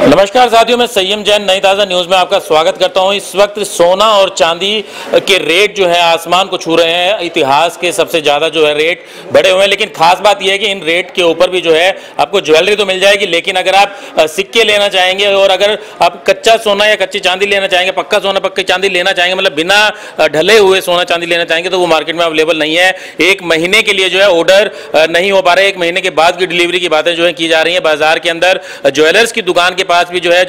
नमस्कार साथियों, मैं संयम जैन नई ताज़ा न्यूज़ में आपका स्वागत करता हूं। इस वक्त सोना और चांदी के रेट जो है आसमान को छू रहे हैं। इतिहास के सबसे ज़्यादा जो है रेट बढ़े हुए हैं, लेकिन खास बात यह है कि इन रेट के ऊपर भी जो है आपको ज्वेलरी तो मिल जाएगी, लेकिन अगर आप सिक्के लेना चाहेंगे और अगर आप कच्चा सोना या कच्ची चांदी लेना चाहेंगे, पक्का सोना पक्की चांदी लेना चाहेंगे, मतलब बिना ढले हुए सोना चांदी लेना चाहेंगे, तो वो मार्केट में अवेलेबल नहीं है। एक महीने के लिए जो है ऑर्डर नहीं हो पा रहा है। एक महीने के बाद की डिलीवरी की बातें जो है की जा रही है। बाजार के अंदर ज्वेलर्स की दुकान के पास भी जो है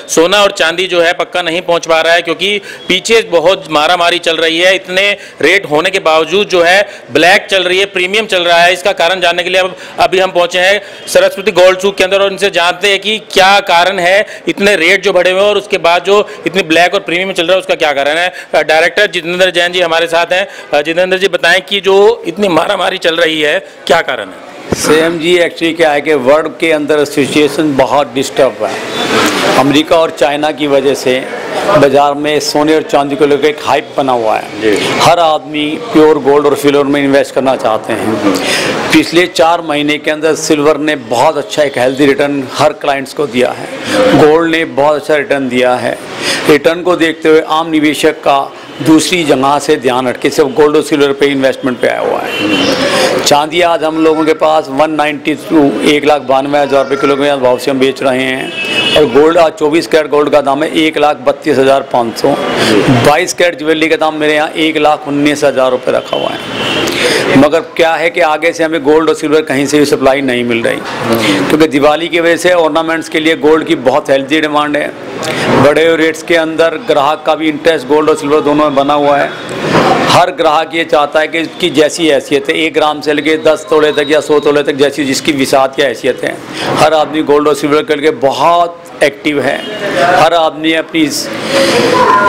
सोना और चांदी जो है पक्का नहीं पहुंच पा रहा है, क्योंकि पीछे बहुत मारामारी चल रही है। इतने रेट होने के बावजूद जो है ब्लैक चल रही है, प्रीमियम चल रहा है। इसका कारण जानने के लिए अभी हम पहुंचे हैं सरस्वती गोल्ड सूक के अंदर और इनसे जानते हैं कि क्या कारण है इतने रेट जो बढ़े हुए हैं और उसके बाद जो इतनी ब्लैक और प्रीमियम चल रहा है, उसका क्या कारण है। डायरेक्टर जितेंद्र जैन जी हमारे साथ हैं। जितेंद्र जी, बताएं कि जो इतनी मारामारी चल रही है क्या कारण है। सेम जी, एक्चुअली क्या है कि वर्ल्ड के अंदर सिचुएशन बहुत डिस्टर्ब है। अमेरिका और चाइना की वजह से बाज़ार में सोने और चांदी को लेकर एक हाइप बना हुआ है। हर आदमी प्योर गोल्ड और सिल्वर में इन्वेस्ट करना चाहते हैं। पिछले 4 महीने के अंदर सिल्वर ने बहुत अच्छा एक हेल्दी रिटर्न हर क्लाइंट्स को दिया है। गोल्ड ने बहुत अच्छा रिटर्न दिया है। रिटर्न को देखते हुए आम निवेशक का दूसरी जगह से ध्यान हटके सिर्फ गोल्ड और सिल्वर पे इन्वेस्टमेंट पे आया हुआ है। चांदी आज हम लोगों के पास 1,92,000 रुपये किलो के भाव से हम बेच रहे हैं और गोल्ड आज 24 कैरेट गोल्ड का दाम है 1,32,500। 22 कैरेट ज्वेलरी का दाम मेरे यहाँ 1,19,000 रुपये रखा हुआ है। मगर क्या है कि आगे से हमें गोल्ड और सिल्वर कहीं से भी सप्लाई नहीं मिल रही, क्योंकि दिवाली की वजह से ऑर्नामेंट्स के लिए गोल्ड की बहुत हेल्दी डिमांड है। बड़े रेट्स के अंदर ग्राहक का भी इंटरेस्ट गोल्ड और सिल्वर दोनों में बना हुआ है। हर ग्राहक ये चाहता है कि इसकी जैसी हैसियत है, 1 ग्राम से लेकर 10 तोले तक या 100 तोले तक जैसी जिसकी विसात या हैसियत है, हर आदमी गोल्ड और सिल्वर करके बहुत एक्टिव है। हर आदमी अपनी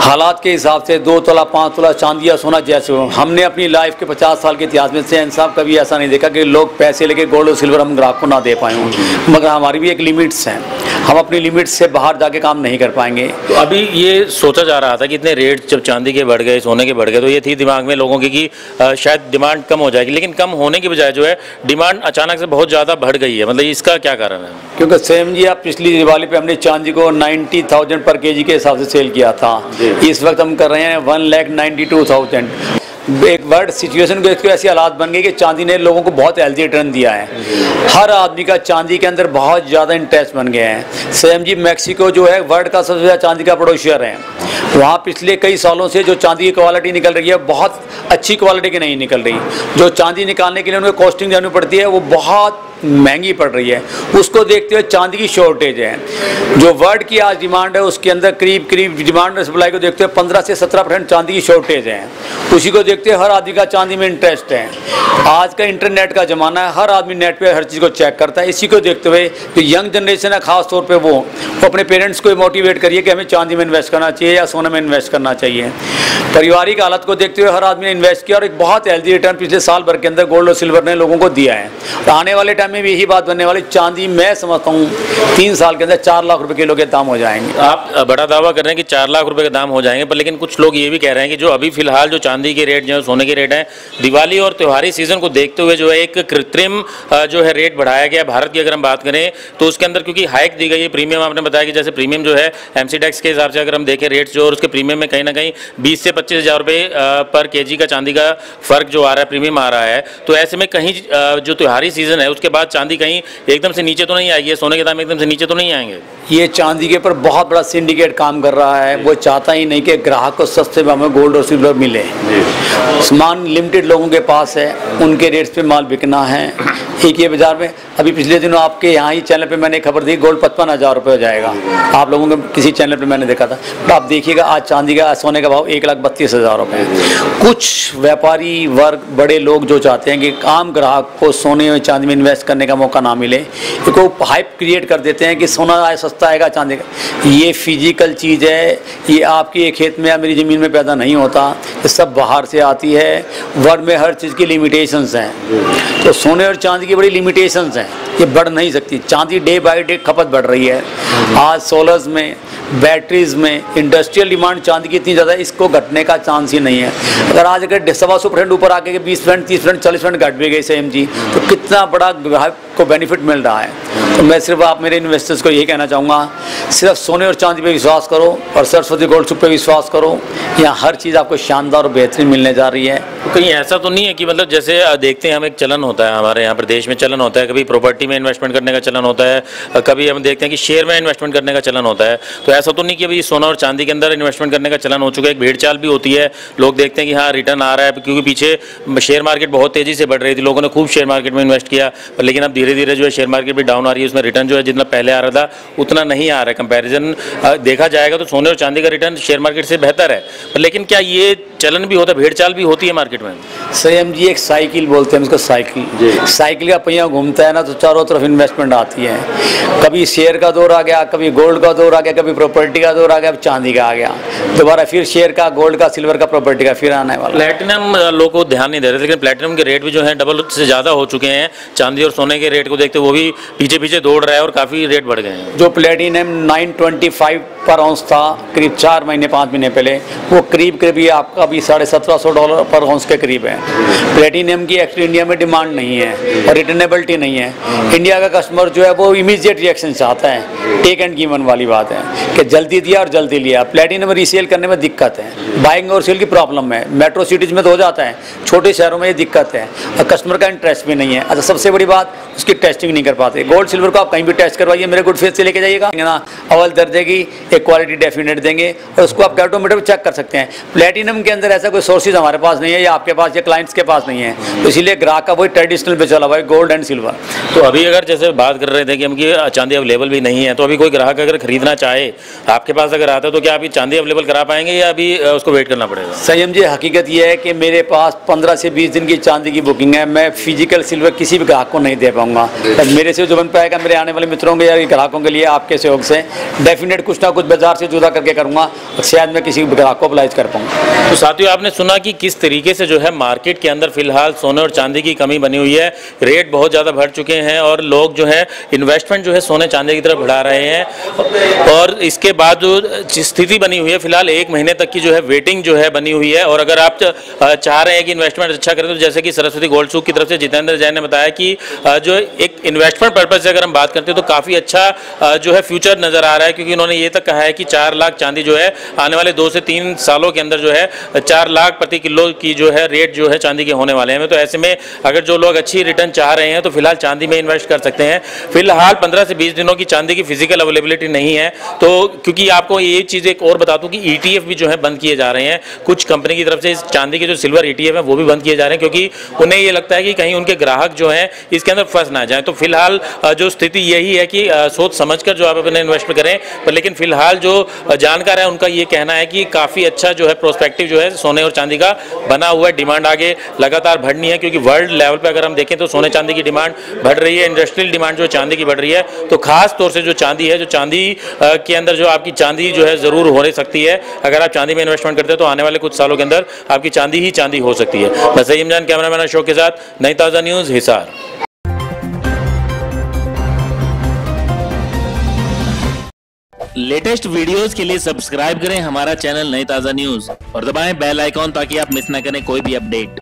हालात के हिसाब से 2 तोला 5 तोला चांदी या सोना जैसे हो। हमने अपनी लाइफ के 50 साल के इतिहास में से इंसाफ कभी ऐसा नहीं देखा कि लोग पैसे लेके गोल्ड और सिल्वर हम ग्राहक को ना दे पाए हों। मगर हमारी भी एक लिमिट्स हैं, हम अपनी लिमिट्स से बाहर जाके काम नहीं कर पाएंगे। तो अभी ये सोचा जा रहा था कि इतने रेट जब चांदी के बढ़ गए, सोने के बढ़ गए, तो ये थी दिमाग में लोगों की कि शायद डिमांड कम हो जाएगी, लेकिन कम होने की बजाय जो है डिमांड अचानक से बहुत ज़्यादा बढ़ गई है। मतलब इसका क्या कारण है। क्योंकि सेम जी, आप पिछली दिवाली पे हमने चांदी को 90,000 पर केजी के हिसाब से सेल किया था। इस वक्त हम कर रहे हैं 1,92,000। एक वर्ल्ड सिचुएशन को ऐसी हालात बन गई कि चांदी ने लोगों को बहुत हेल्दी रिटर्न दिया है। हर आदमी का चांदी के अंदर बहुत ज़्यादा इंटरेस्ट बन गया है। सेम जी, मैक्सिको जो है वर्ल्ड का सबसे ज़्यादा चांदी का प्रोड्यूसर है। वहाँ पिछले कई सालों से जो चांदी की क्वालिटी निकल रही है बहुत अच्छी क्वालिटी की नहीं निकल रही। जो चांदी निकालने के लिए उनको कॉस्टिंग देनी पड़ती है वो बहुत महंगी पड़ रही है। उसको देखते हुए चांदी की शॉर्टेज है। जो वर्ल्ड की आज डिमांड है उसके अंदर करीब डिमांड और सप्लाई को देखते हुए 15 से 17% चांदी की शॉर्टेज है। उसी को देखते हुए हर आदमी का चांदी में इंटरेस्ट है। आज का इंटरनेट का ज़माना है, हर आदमी नेट पे हर चीज़ को चेक करता है। इसी को देखते हुए जो यंग जनरेशन है ख़ास तौर पे वो अपने पेरेंट्स को मोटिवेट करिए कि हमें चांदी में इन्वेस्ट करना चाहिए या सोने में इन्वेस्ट करना चाहिए। पारिवारिक हालत को देखते हुए हर आदमी ने इन्वेस्ट किया और एक बहुत हेल्दी रिटर्न पिछले साल भर के अंदर गोल्ड और सिल्वर ने लोगों को दिया है। तो आने वाले टाइम में भी यही बात बनने वाली। चांदी मैं समझता हूँ 3 साल के अंदर 4 लाख रुपए किलो के दाम हो जाएंगे। आप बड़ा दावा कर रहे हैं कि 4 लाख रुपए के दाम हो जाएंगे, पर लेकिन कुछ लोग ये भी कह रहे हैं कि जो अभी फिलहाल जो चांदी के रेट जो है सोने के रेट हैं, दिवाली और त्योहारी सीजन को देखते हुए जो है एक कृत्रिम जो है रेट बढ़ाया गया। भारत की अगर हम बात करें तो उसके अंदर क्योंकि हाइक दी गई है। प्रीमियम आपने बताया कि जैसे प्रीमियम जो है एमसीडेक्स के हिसाब से अगर हम देखें रेट्स जो और उसके प्रीमियम में कहीं ना कहीं 20 से 25,000 रुपये पर केजी का चांदी का फर्क जो आ रहा है, प्रीमियम आ रहा है। तो ऐसे में कहीं जो त्योहारी सीजन है उसके बाद चांदी कहीं एकदम से नीचे तो नहीं आएगी, सोने के दाम एकदम से नीचे तो नहीं आएंगे। ये चांदी के ऊपर बहुत बड़ा सिंडिकेट काम कर रहा है। वो चाहता ही नहीं कि ग्राहक को सस्ते में हमें गोल्ड और सिल्वर मिले। सामान लिमिटेड लोगों के पास है, उनके रेट्स पे माल बिकना है। एक ये बाजार में अभी पिछले दिनों आपके यहाँ ही चैनल पे मैंने खबर दी गोल्ड 55,000 रुपये हो जाएगा। आप लोगों के किसी चैनल पे मैंने देखा था। तो आप देखिएगा आज चांदी का सोने का भाव 1,32,000 रुपये है। कुछ व्यापारी वर्ग बड़े लोग जो चाहते हैं कि आम ग्राहक को सोने में चांदी में इन्वेस्ट करने का मौका ना मिले, वो हाइप क्रिएट कर देते हैं कि सोना सस्ता आएगा चांदी का। ये फिजिकल चीज़ है, ये आपकी एक खेत में या मेरी ज़मीन में पैदा नहीं होता, ये सब बाहर से आती है। वर्ल्ड में हर चीज़ की लिमिटेशंस हैं, तो सोने और चांदी की बड़ी लिमिटेशंस हैं, ये बढ़ नहीं सकती। चांदी डे बाय डे खपत बढ़ रही है। आज सोलर्स में बैटरीज में, इंडस्ट्रियल डिमांड चांदी की इतनी ज़्यादा, इसको घटने का चांस ही नहीं है। अगर आज अगर 125% ऊपर आके 20%, 30%, 40% घट भी गई SIMG, तो कितना बड़ा ग्राहक को बेनिफिट मिल रहा है। तो मैं सिर्फ आप मेरे इन्वेस्टर्स को यही कहना चाहूँगा, सिर्फ सोने और चांदी पे विश्वास करो और सरस्वती गोल्ड सुप पे विश्वास करो। यहाँ हर चीज़ आपको शानदार और बेहतरीन मिलने जा रही है। तो कहीं ऐसा तो नहीं है कि मतलब जैसे देखते हैं हम, एक चलन होता है हमारे यहाँ प्रदेश में, चलन होता है कभी प्रॉपर्टी में इन्वेस्टमेंट करने का चलन होता है, कभी हम देखते हैं कि शेयर में इन्वेस्टमेंट करने का चलन होता है। तो ऐसा तो नहीं कि अभी सोना और चांदी के अंदर इन्वेस्टमेंट करने का चलन हो चुका है, एक भेड़ चाल भी होती है, लोग देखते हैं कि हाँ रिटर्न आ रहा है, क्योंकि पीछे शेयर मार्केट बहुत तेज़ी से बढ़ रही थी, लोगों ने खूब शेयर मार्केट में इन्वेस्ट किया, लेकिन अब धीरे धीरे जो है शेयर मार्केट भी डाउन आ रही है, उसमें रिटर्न जो है जितना पहले आ रहा था उतना नहीं आ रहा है। कंपैरिजन देखा जाएगा तो सोने और चांदी का रिटर्न शेयर मार्केट से बेहतर है, लेकिन क्या ये चलन भी होता है, भेड़ चाल भी होती है मार्केट में? SIMG एक साइकिल बोलते हैं उसको, साइकिल का पहिया घूमता है ना, तो चारों तरफ इन्वेस्टमेंट आती है। कभी शेयर का दौर आ गया, कभी गोल्ड का दौर आ गया, कभी प्रॉपर्टी का दौर आ गया, अब चांदी का आ गया, दोबारा फिर शेयर का, गोल्ड का, सिल्वर का, प्रॉपर्टी का फिर आने वाला। प्लैटिनम लोग को ध्यान नहीं दे रहे, लेकिन प्लैटिनम के रेट भी जो है डबल से ज़्यादा हो चुके हैं। चांदी और सोने के रेट को देखते वो भी पीछे पीछे दौड़ रहा है और काफ़ी रेट बढ़ गए हैं। जो प्लैटिनम 925 पर आउंस था करीब 4 महीने 5 महीने पहले, वो करीब आपका अभी $1750 पर आउंस के करीब है। प्लैटिनम की एक्चुअली इंडिया में डिमांड नहीं है और रिटर्नेबिलिटी नहीं है। इंडिया का कस्टमर जो है वो इमीडिएट रिएक्शन चाहता है, टेक एंड गिवन वाली बात है कि जल्दी दिया और जल्दी लिया। प्लैटिनम रीसेल करने में दिक्कत है, बाइंग और सेल की प्रॉब्लम है। मेट्रो सिटीज़ में तो हो जाता है, छोटे शहरों में ये दिक्कत है और कस्टमर का इंटरेस्ट भी नहीं है। अच्छा, सबसे बड़ी बात उसकी टेस्टिंग नहीं कर पाते। गोल्ड सिल्वर को आप कहीं भी टेस्ट करवाइए, मेरे गुड फेथ से लेके जाइएगा ना, अव्वल दर्जे की एक क्वालिटी डेफिनेट देंगे और उसको आप कैल्टोमीटर पर चेक कर सकते हैं। प्लैटिनम के अंदर ऐसा कोई सोर्सेज हमारे पास नहीं है या आपके पास या क्लाइंट्स के पास नहीं है, तो इसीलिए ग्राहक का वही ट्रेडिशनल पे चला हुआ है, गोल्ड एंड सिल्वर। तो अभी अगर जैसे बात कर रहे थे कि हम की चांदी अवेलेबल भी नहीं है, तो अभी कोई ग्राहक अगर खरीदना चाहे आपके पास अगर आता है, तो क्या अभी चांदी अवेलेबल करा पाएंगे या अभी उसको वेट करना पड़ेगा? SIMG हकीकत यह है कि मेरे पास 15 से 20 दिन की चांदी की बुकिंग है। मैं फिजिकल सिल्वर किसी भी ग्राहक को नहीं दे पाऊंगा। मेरे से जो बन पाएगा मेरे आने वाले मित्रों के या ग्राहकों के लिए आपके सहयोग से डेफिनेट कुछ ना कुछ बाजार से जुदा करके करूंगा और शायद मैं किसी ग्राहक को अप्लाइज कर पाऊंगा। तो साथियों, आपने सुना कि किस तरीके से जो है मार्केट के अंदर फिलहाल सोने और चांदी की कमी बनी हुई है, रेट बहुत ज़्यादा बढ़ चुके हैं और लोग जो है इन्वेस्टमेंट जो है सोने चांदी की तरफ बढ़ा रहे हैं। और इसके बाद जो स्थिति बनी हुई है फिलहाल 1 महीने तक की जो है वेटिंग जो है बनी हुई है। और अगर आप चाह रहे हैं कि इन्वेस्टमेंट अच्छा करें, तो जैसे कि सरस्वती गोल्ड सूक की तरफ से जितेंद्र जैन ने बताया कि जो एक इन्वेस्टमेंट पर्पज से अगर हम बात करते हैं तो काफ़ी अच्छा जो है फ्यूचर नज़र आ रहा है, क्योंकि उन्होंने ये तक कहा है कि 4 लाख चांदी जो है आने वाले 2 से 3 सालों के अंदर जो है 4 लाख प्रति किलो की जो है रेट जो है चांदी के होने वाले हैं। तो ऐसे में अगर जो लोग अच्छी रिटर्न चाह रहे हैं तो फिलहाल चांदी में इन्वेस्ट कर सकते हैं। फिलहाल 15 से 20 दिनों की चांदी की फिजिकल अवेलेबिलिटी नहीं है, तो क्योंकि आपको ये चीज़ एक और बता दूं कि ETF भी जो है बंद किए जा रहे हैं कुछ कंपनी की तरफ से। इस चांदी के जो सिल्वर ETF है वो भी बंद किए जा रहे हैं, क्योंकि उन्हें ये लगता है कि कहीं उनके ग्राहक जो हैं इसके अंदर फंस ना जाए। तो फिलहाल जो स्थिति यही है कि सोच समझकर जो आप अपने इन्वेस्टमेंट करें, पर लेकिन फिलहाल जो जानकार है उनका ये कहना है कि काफ़ी अच्छा जो है प्रोस्पेक्टिव जो है सोने और चांदी का बना हुआ है। डिमांड आगे लगातार बढ़नी है, क्योंकि वर्ल्ड लेवल पे अगर हम देखें तो सोने चांदी की डिमांड बढ़ रही है, इंडस्ट्रियल डिमांड जो चांदी की बढ़ रही है। तो खास तौर से जो चांदी है, जो चांदी के अंदर जो आपकी चांदी जो है ज़रूर हो सकती है। अगर आप चांदी में इन्वेस्टमेंट करते हैं तो आने वाले कुछ सालों के अंदर आपकी चांदी ही चांदी हो सकती है। मैं सईम जान, कैमरामैन अशोक के साथ, नई ताज़ा न्यूज़, हिसार। लेटेस्ट वीडियोस के लिए सब्सक्राइब करें हमारा चैनल नई ताज़ा न्यूज़ और दबाएं बेल आइकॉन ताकि आप मिस ना करें कोई भी अपडेट।